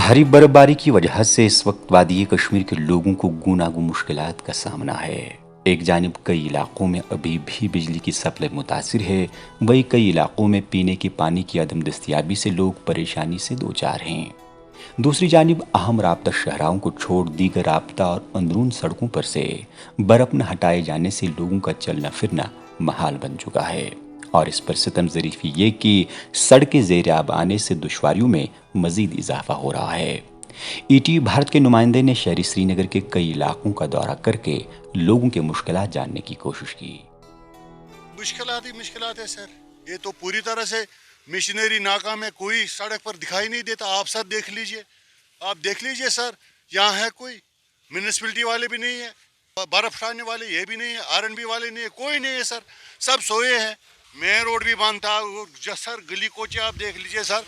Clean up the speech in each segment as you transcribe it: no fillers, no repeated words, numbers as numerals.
بھاری برفباری کی وجہ سے اس وقت وادی کشمیر کے لوگوں کو گوناگون مشکلات کا سامنا ہے۔ ایک جانب کئی علاقوں میں ابھی بھی بجلی کی سپلائی متاثر ہے، وہیں کئی علاقوں میں پینے کے پانی کی عدم دستیابی سے لوگ پریشانی سے دوچار ہیں۔ دوسری جانب اہم رابطہ شاہراہوں کو چھوڑ دیگر رابطہ اور اندرون سڑکوں پر سے برف نہ ہٹائے جانے سے لوگوں کا چلنا پھرنا محال بن چکا ہے، اور اس پر ستم ظریفی یہ کہ سڑکیں زیر آب آنے سے دشواریوں میں مزید اضافہ ہو رہا ہے۔ ای ٹی وی بھارت کے نمائندے نے شہری سری نگر کے کئی علاقوں کا دورہ کر کے لوگوں کے مشکلات جاننے کی کوشش کی۔ مشکلات ہے سر، یہ تو پوری طرح سے مشینری ناکام ہے، کوئی سڑک پر دکھائی نہیں دیتا۔ آپ سر دیکھ لیجئے سر، یہاں ہے کوئی میونسپلٹی والے بھی نہیں ہے، برف ہٹانے والے یہ بھی نہیں ہے، RNB والے نہیں ہے، کوئی نہیں ہے سر، سب سوئے ہیں۔ مین روڈ بھی بند تھا سر، گلی کوچے آپ دیکھ لیجئے سر،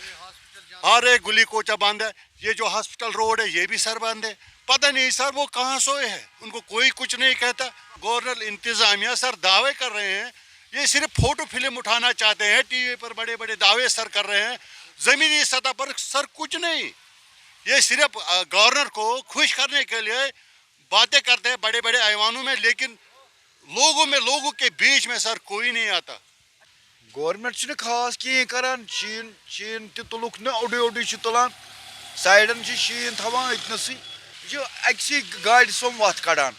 ہر ایک گلی کوچہ بند ہے۔ یہ جو ہاسپٹل روڈ ہے یہ بھی سر بند ہے، پتہ نہیں سر وہ کہاں سوئے ہیں، ان کو کوئی کچھ نہیں کہتا۔ گورنر انتظامیہ سر دعوے کر رہے ہیں، یہ صرف فوٹو فلم اٹھانا چاہتے ہیں، ٹی وی پر بڑے بڑے دعوے سر کر رہے ہیں، زمینی سطح پر سر کچھ نہیں۔ یہ صرف گورنر کو خوش کرنے کے لیے باتیں کرتے ہیں بڑے بڑے ایوانوں میں، لیکن لوگوں کے بیچ میں سر کوئی نہیں آتا۔ گورنمنٹ چھُنہٕ خاص کِہیٖنۍ کران، شیٖن تہِ تُلُکھ نہٕ، اوٚڑُے چھُ تُلان، سایڈن چھِ شیٖن تھاوان أتنَسٕے، یہِ چھُ أکسٕے گاڑِ سوم وَتھ کڑان،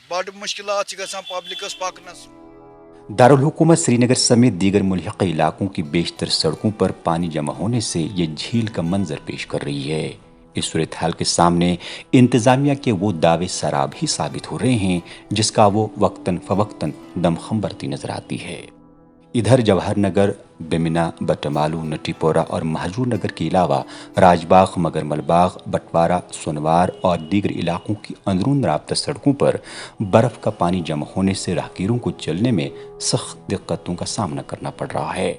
بڑٕ مُشکِلات چھِ گژھان پبلکس پکنس۔ دارالحکومت سری نگر سمیت دیگر ملحقہ علاقوں کی بیشتر سڑکوں پر پانی جمع ہونے سے یہ جھیل کا منظر پیش کر رہی ہے۔ اس صورتحال کے سامنے انتظامیہ کے وہ دعوے سراب ہی ثابت ہو رہے ہیں جس کا وہ وقتاً فوقتاً دمخم برتی نظر آتی ہے۔ ادھر جواہر نگر، بیمنا، بٹمالو، نٹی پورہ اور مہجور نگر کے علاوہ راج باغ، مگرمل باغ، بٹوارہ، سونوار اور دیگر علاقوں کی اندرون رابطہ سڑکوں پر برف کا پانی جمع ہونے سے راہگیروں کو چلنے میں سخت دقتوں کا سامنا کرنا پڑ رہا ہے۔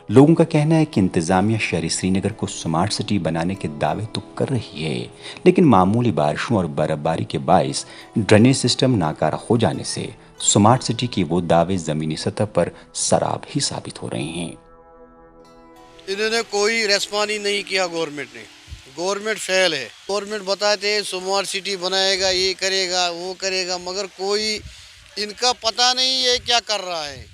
لوگوں کا کہنا ہے کہ انتظامیہ شہری سری نگر کو سمارٹ سٹی بنانے کے دعوے تو کر رہی ہے، لیکن معمولی بارشوں اور برف باری کے باعث ڈرینیج سسٹم ناکارہ ہو جانے سے سمارٹ سٹی کے وہ دعوے زمینی سطح پر سراب ہی ثابت ہو رہے ہیں۔ انہوں نے کوئی ریسپانس ہی نہیں کیا، گورنمنٹ فیل ہے۔ گورنمنٹ بتاتے ہیں سمارٹ سٹی بنائے گا، یہ کرے گا وہ کرے گا، مگر کوئی ان کا پتہ نہیں یہ کیا کر رہا ہے،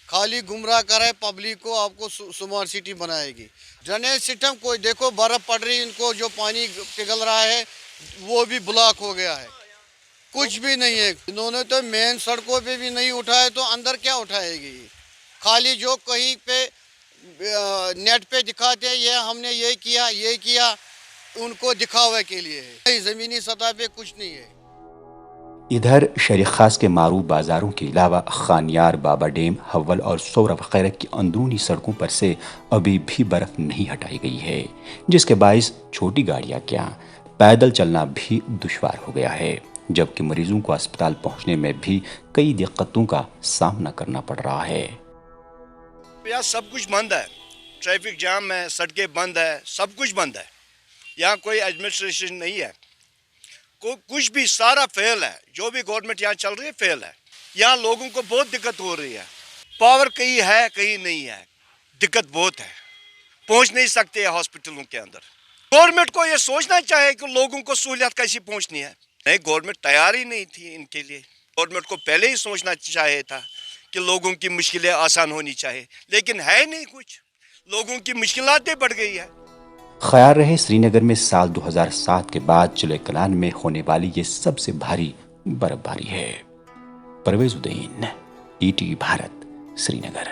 خالی گمراہ کر رہا ہے پبلک کو، آپ کو سمارٹ سٹی بنائے گی۔ ڈرینیج سسٹم کوئی دیکھو، برف پڑ رہی، ان کو جو پانی پگھل رہا ہے وہ بھی بلاک ہو گیا ہے، کچھ بھی نہیں ہے۔ انہوں نے تو مین سڑکوں پہ بھی نہیں اٹھائے تو اندر کیا اٹھائے گی؟ خالی جو کہیں پہ نیٹ پہ دکھاتے ہیں یہ ہم نے یہ کیا، ان کو دکھاوے کے لیے ہے، زمینی سطح پہ کچھ نہیں ہے۔ ادھر شہر خاص کے معروف بازاروں کے علاوہ خانیار، بابا ڈیم، حول اور سورا وغیرہ کی اندرونی سڑکوں پر سے ابھی بھی برف نہیں ہٹائی گئی ہے، جس کے باعث چھوٹی گاڑیاں کیا پیدل چلنا بھی دشوار ہو گیا ہے، جبکہ مریضوں کو اسپتال پہنچنے میں بھی کئی دقتوں کا سامنا کرنا پڑ رہا ہے۔ یہاں سب کچھ بند ہے، ٹریفک جام ہے، سڑکیں بند ہے، سب کچھ بند ہے، یہاں کوئی ایڈمنسٹریشن نہیں ہے، کچھ بھی، سارا فیل ہے، جو بھی گورنمنٹ یہاں چل رہی ہے فیل ہے۔ یہاں لوگوں کو بہت دقت ہو رہی ہے، پاور کہیں ہے کہیں نہیں ہے، دقت بہت ہے، پہنچ نہیں سکتے ہاسپٹلوں کے اندر۔ گورنمنٹ کو یہ سوچنا چاہیے کہ لوگوں کو سہولیات کیسی پہنچنی ہے، نہیں گورنمنٹ تیار ہی نہیں تھی ان کے لیے۔ گورنمنٹ کو پہلے ہی سوچنا چاہیے تھا کہ لوگوں کی مشکلیں آسان ہونی چاہیے، لیکن ہے نہیں کچھ، لوگوں کی مشکلاتیں بڑھ گئی ہے۔ خیال رہے سری نگر میں سال 2007 کے بعد چلے کلان میں ہونے والی یہ سب سے بھاری برف باری ہے۔ پرویز الدین، ای ٹی وی بھارت، سری نگر۔